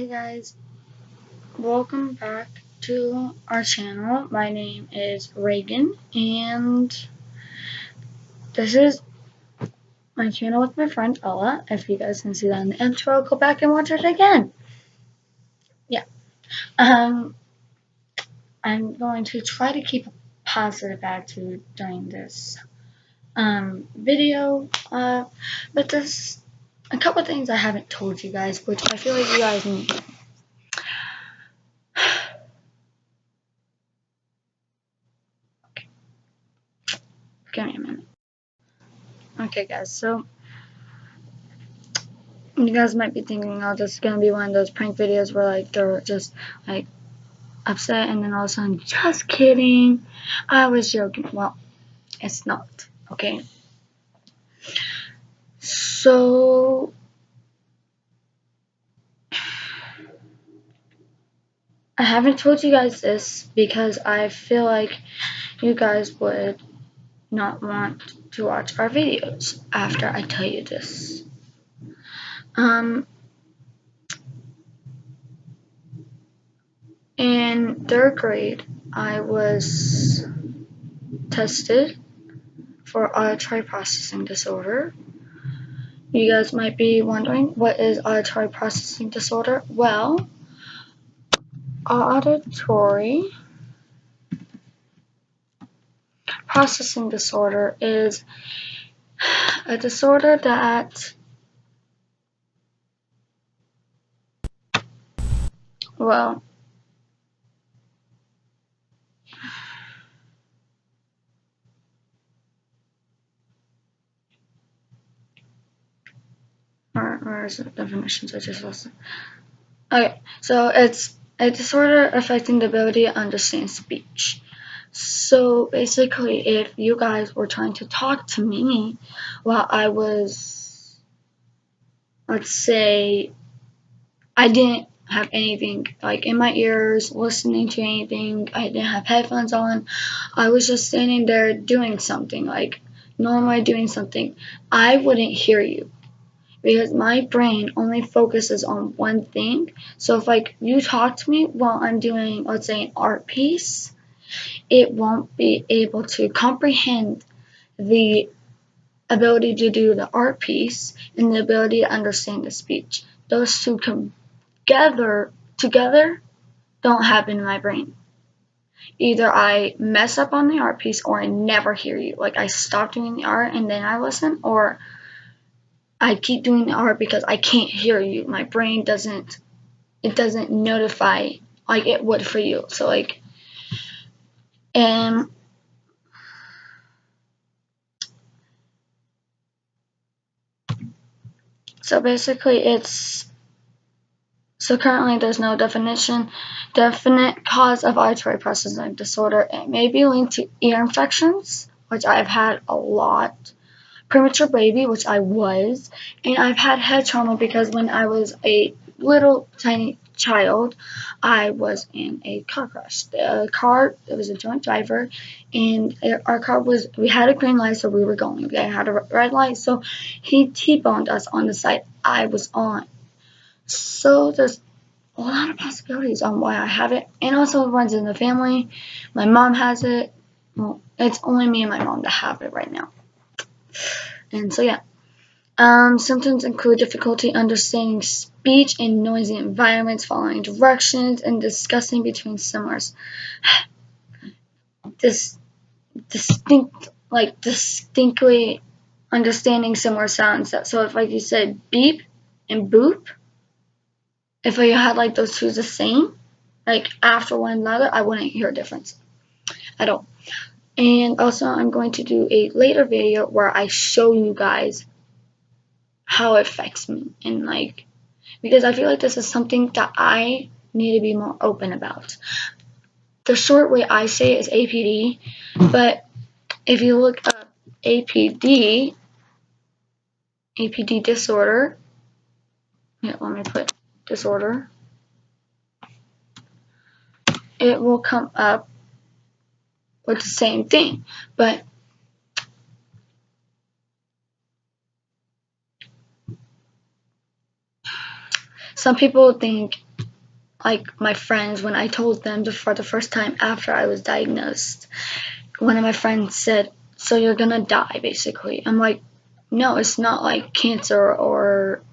Hey guys, welcome back to our channel. My name is Reagan, and this is my channel with my friend Ella. If you guys can see that in the intro, go back and watch it again. Yeah. Um, I'm going to try to keep a positive attitude during this video. But there's a couple things I haven't told you guys, which I feel like you guys need. Give me a minute. Okay, guys. So you guys might be thinking, oh, this is gonna be one of those prank videos where like they're just like upset and then all of a sudden, just kidding, I was joking. Well, it's not, okay? So I haven't told you guys this because I feel like you guys would not want to watch our videos after I tell you this. In third grade, I was tested for auditory processing disorder. You guys might be wondering, what is auditory processing disorder? Well, auditory processing disorder is a disorder that, well, where's the definitions? I just lost it. Okay, so it's a disorder affecting the ability to understand speech. So basically, if you guys were trying to talk to me while I was, let's say, I didn't have anything like in my ears, listening to anything, I didn't have headphones on, I was just standing there doing something, like normally doing something, I wouldn't hear you because my brain only focuses on one thing. So if like you talk to me while I'm doing, let's say, an art piece, it won't be able to comprehend the ability to do the art piece and the ability to understand the speech. Those two together don't happen in my brain. Either I mess up on the art piece or I never hear you. Like I stop doing the art and then I listen, or I keep doing the art because I can't hear you. My brain doesn't notify like it would for you. So like, and so basically so currently there's no definite cause of auditory processing disorder. It may be linked to ear infections, which I've had a lot, premature baby, which I was, and I've had head trauma because when I was a little tiny child, I was in a car crash. The car, it was a joint driver, and our car we had a green light, so we were going. They had a red light, so he T-boned us on the side I was on. So there's a lot of possibilities on why I have it, and also it runs in the family. My mom has it. Well, it's only me and my mom that have it right now. And so yeah, symptoms include difficulty understanding speech in noisy environments, following directions, and discussing between similars. Distinctly understanding similar sounds. So if like you said beep and boop, if you had like those two the same, like after one another, I wouldn't hear a difference at all. And also I'm going to do a later video where I show you guys how it affects me, and like, because I feel like this is something that I need to be more open about. The short way I say it is APD, but if you look up APD disorder, yeah, let me put disorder, it will come up with the same thing, but some people think like my friends, when I told them for the first time after I was diagnosed, one of my friends said, "So you're gonna die, basically." I'm like, no, it's not like cancer or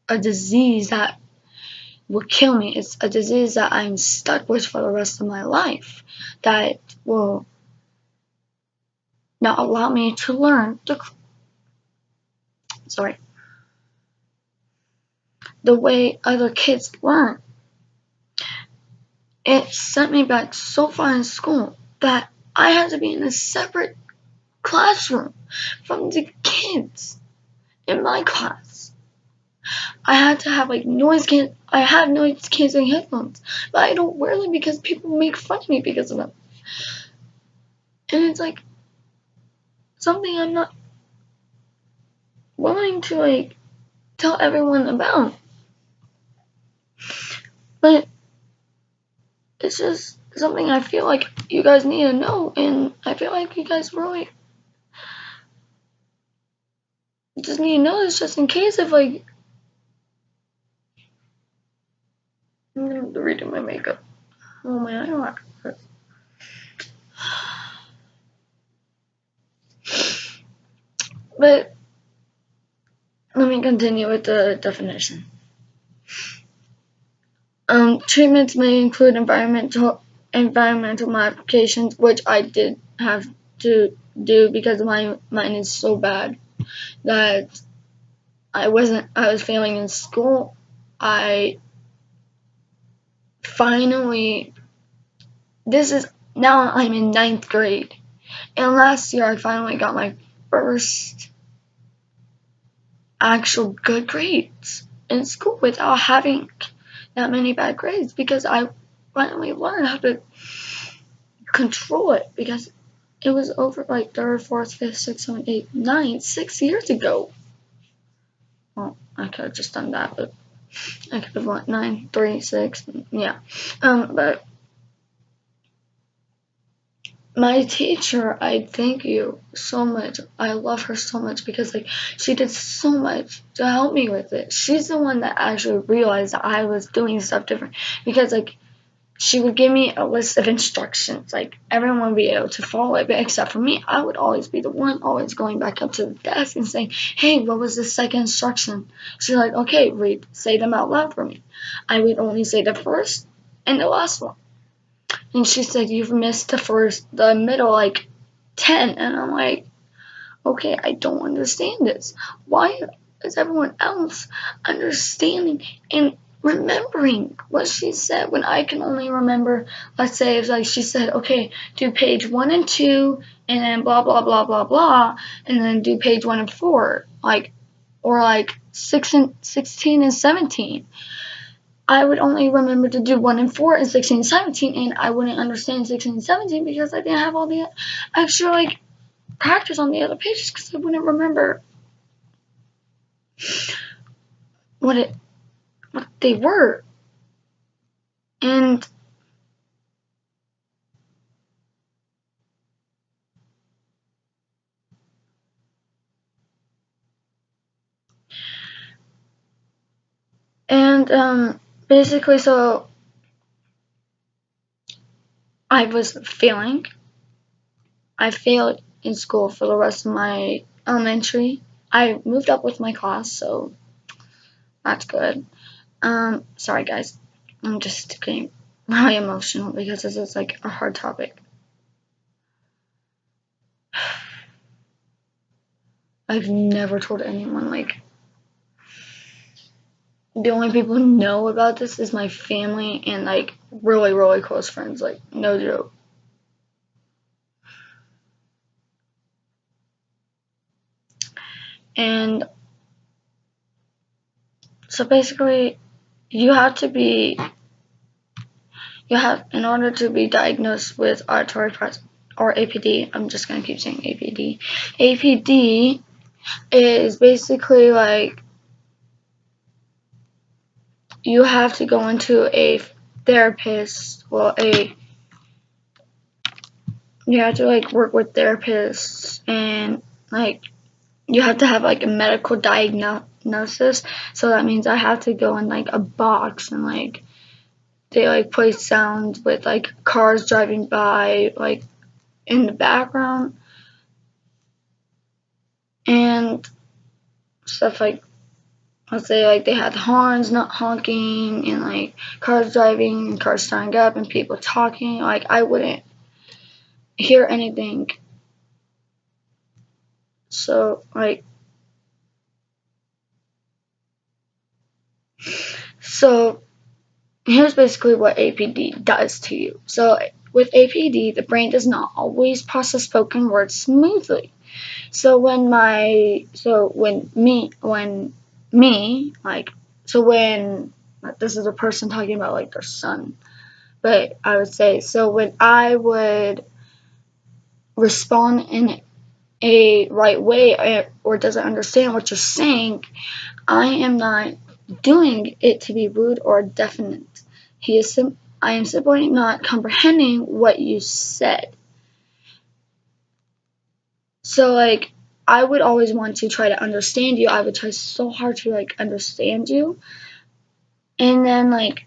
a disease that will kill me. It's a disease that I'm stuck with for the rest of my life that will not allow me to learn the way other kids learn. It sent me back so far in school that I had to be in a separate classroom from the kids in my class. I had to have like I have noise canceling headphones, but I don't wear them because people make fun of me because of them. And it's like something I'm not willing to like tell everyone about. But it's just something I feel like you guys need to know, and I feel like you guys really just need to know this just in case if like I'm gonna have to redo my makeup. Oh man, I don't like it. But let me continue with the definition. Treatments may include environmental modifications, which I did have to do because mine is so bad that I was failing in school. I finally, now I'm in 9th grade, and last year I finally got my first actual good grades in school without having that many bad grades because I finally learned how to control it because it was over like 3rd, 4th, 5th, 6th, 7th, 8th, 9th, 6 years ago. Well, I could have just done that, but I could have went 9, 3, 6, yeah. But my teacher, I thank you so much. I love her so much because like she did so much to help me with it. She's the one that actually realized that I was doing stuff different because like she would give me a list of instructions, like everyone would be able to follow it, but except for me, I would always be the one always going back up to the desk and saying, "Hey, what was the second instruction?" She's like, "Okay, say them out loud for me." I would only say the first and the last one. And she said, "You've missed the middle, like 10. And I'm like, "Okay, I don't understand this. Why is everyone else understanding and remembering what she said when I can only remember, let's say, if like she said, okay, do page 1 and 2, and then blah, blah, blah, blah, blah, and then do page 1 and 4, or like 16 and 17. I would only remember to do 1 and 4 and 16 and 17, and I wouldn't understand 16 and 17 because I didn't have all the extra, like, practice on the other pages because I wouldn't remember what they were. And basically, so I was failing. I failed in school for the rest of my elementary. I moved up with my class, so that's good. Sorry guys, I'm just getting really emotional because this is like a hard topic. I've never told anyone, like, the only people who know about this is my family and like really, really close friends, like no joke. And so basically in order to be diagnosed with auditory processing or APD, I'm just gonna keep saying APD. APD is basically like you have to go into a therapist, you have to like work with therapists and like you have to have like a medical diagnosis. So that means I have to go in like a box and like they like play sounds with like cars driving by like in the background and stuff like, let's say like they had horns not honking and like cars driving and cars starting up and people talking. Like I wouldn't hear anything. So like, so here's basically what APD does to you. So with APD, the brain does not always process spoken words smoothly. So when this is a person talking about like their son, but I would say, so when I would respond in a right way or doesn't understand what you're saying, I am not doing it to be rude or definite. I am simply not comprehending what you said. So like, I would always want to try to understand you. I would try so hard to like understand you. And then like,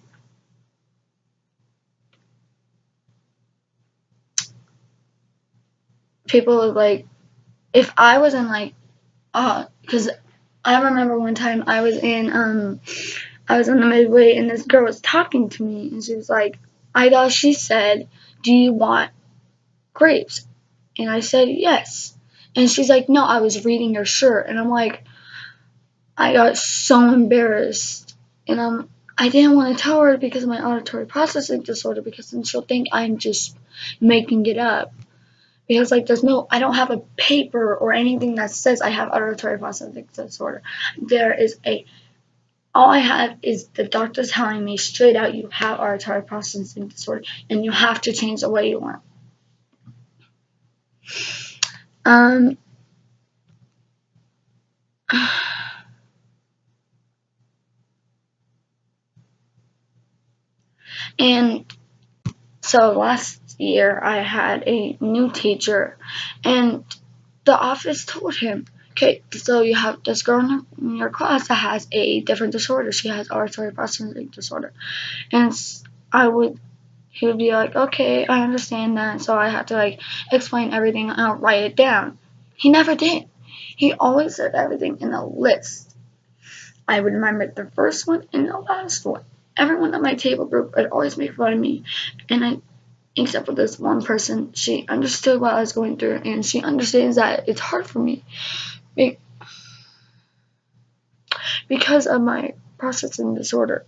people would like, if I was in like, because I remember one time I was in the midway and this girl was talking to me and she was like, I thought she said, do you want grapes? And I said, yes. And she's like, no, I was reading your shirt. And I'm like, I got so embarrassed. And I didn't want to tell her because of my auditory processing disorder, because then she'll think I'm just making it up. Because like I don't have a paper or anything that says I have auditory processing disorder. All I have is the doctor telling me straight out, you have auditory processing disorder and you have to change the way you learn. And so last year I had a new teacher and the office told him, okay, so you have this girl in your class that has a different disorder. She has auditory processing disorder. And he would be like, okay, I understand that. So I had to like explain everything and I'll write it down. He never did. He always said everything in a list. I would remember the first one and the last one. Everyone at my table group would always make fun of me. And except for this one person, she understood what I was going through and she understands that it's hard for me because of my processing disorder.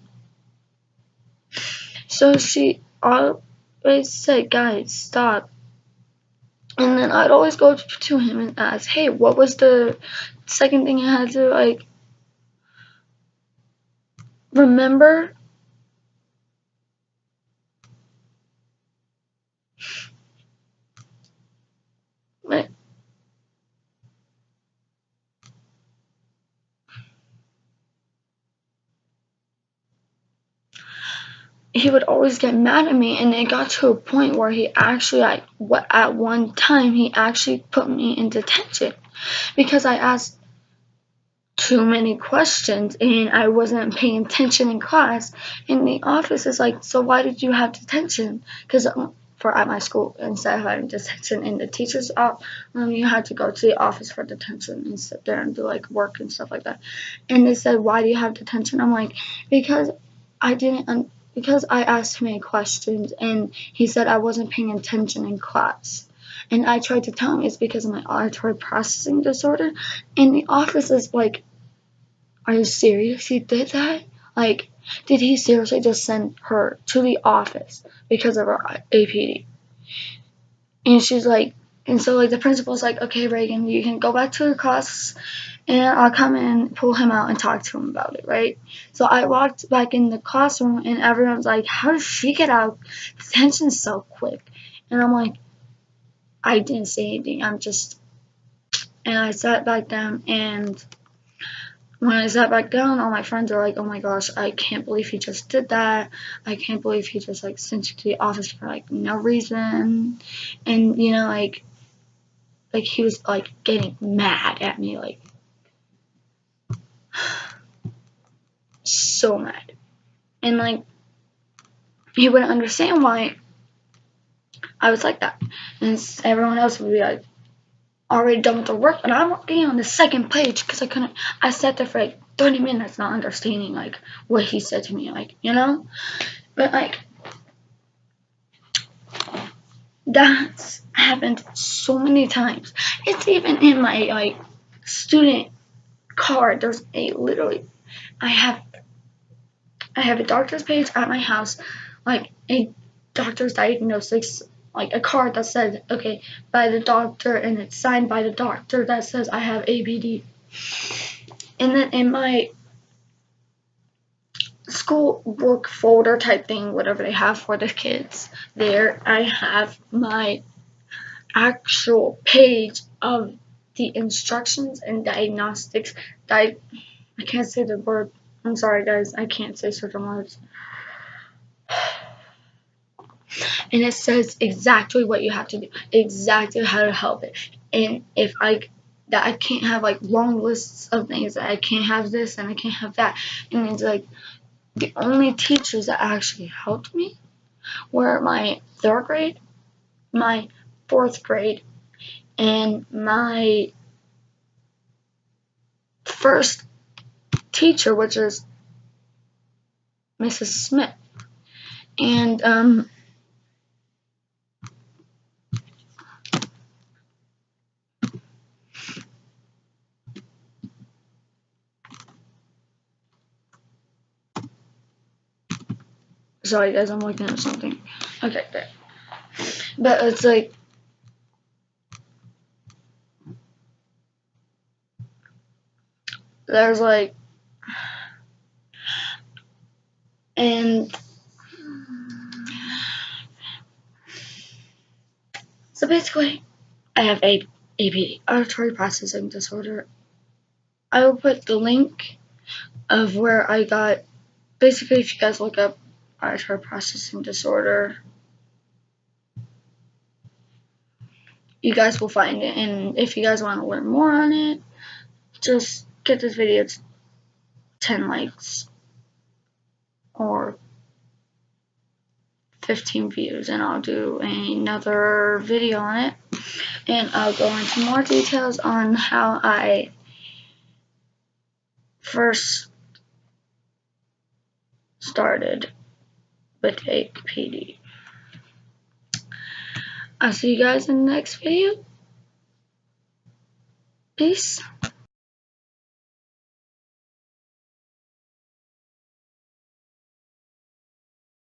So she always said, guys, stop. And then I'd always go to him and ask, hey, what was the second thing I had to like remember? Like, he would always get mad at me, and it got to a point where he actually, at one time, he actually put me in detention because I asked too many questions and I wasn't paying attention in class. And the office is like, so why did you have detention? Because at my school, instead of having detention in the teacher's office, you had to go to the office for detention and sit there and do like work and stuff like that. And they said, why do you have detention? I'm like, because I asked too many questions and he said I wasn't paying attention in class. And I tried to tell him it's because of my auditory processing disorder. And the office is like, are you serious? He did that? Like, did he seriously just send her to the office because of her APD? And she's like, and so like the principal's like, okay, Reagan, you can go back to your class and I'll come and pull him out and talk to him about it, right? So I walked back in the classroom and everyone's like, how did she get out of detention so quick? And I'm like, I didn't say anything. And I sat back down, and when I sat back down, all my friends are like, oh my gosh, I can't believe he just did that. I can't believe he just like sent you to the office for like no reason. And you know, like he was like getting mad at me, like so mad. And like he wouldn't understand why I was like that. And everyone else would be like, already done with the work, and I'm already on the second page because I sat there for like 30 minutes not understanding like what he said to me, like, you know? But like, that's happened so many times. It's even in my like student card. There's a literally, I have a doctor's page at my house, like a doctor's diagnosis, like a card that says, okay, by the doctor, and it's signed by the doctor that says I have ABD. And then in my school work folder type thing, whatever they have for the kids, there I have my actual page of the instructions and diagnostics. I can't say the word. I'm sorry, guys. I can't say certain words. And it says exactly what you have to do, exactly how to help it. And if I can't have like long lists of things, that I can't have this and I can't have that. And it's like the only teachers that actually helped me were my 3rd grade, my 4th grade, and my first teacher, which is Mrs. Smith. And sorry guys, I'm looking at something. Okay, there. But it's like, there's like, and so basically I have APD, auditory processing disorder. I will put the link of where I got, basically if you guys look up auditory processing disorder, you guys will find it. And if you guys want to learn more on it, just get this video to 10 likes or 15 views, and I'll do another video on it, and I'll go into more details on how I first started with APD. I'll see you guys in the next video. Peace.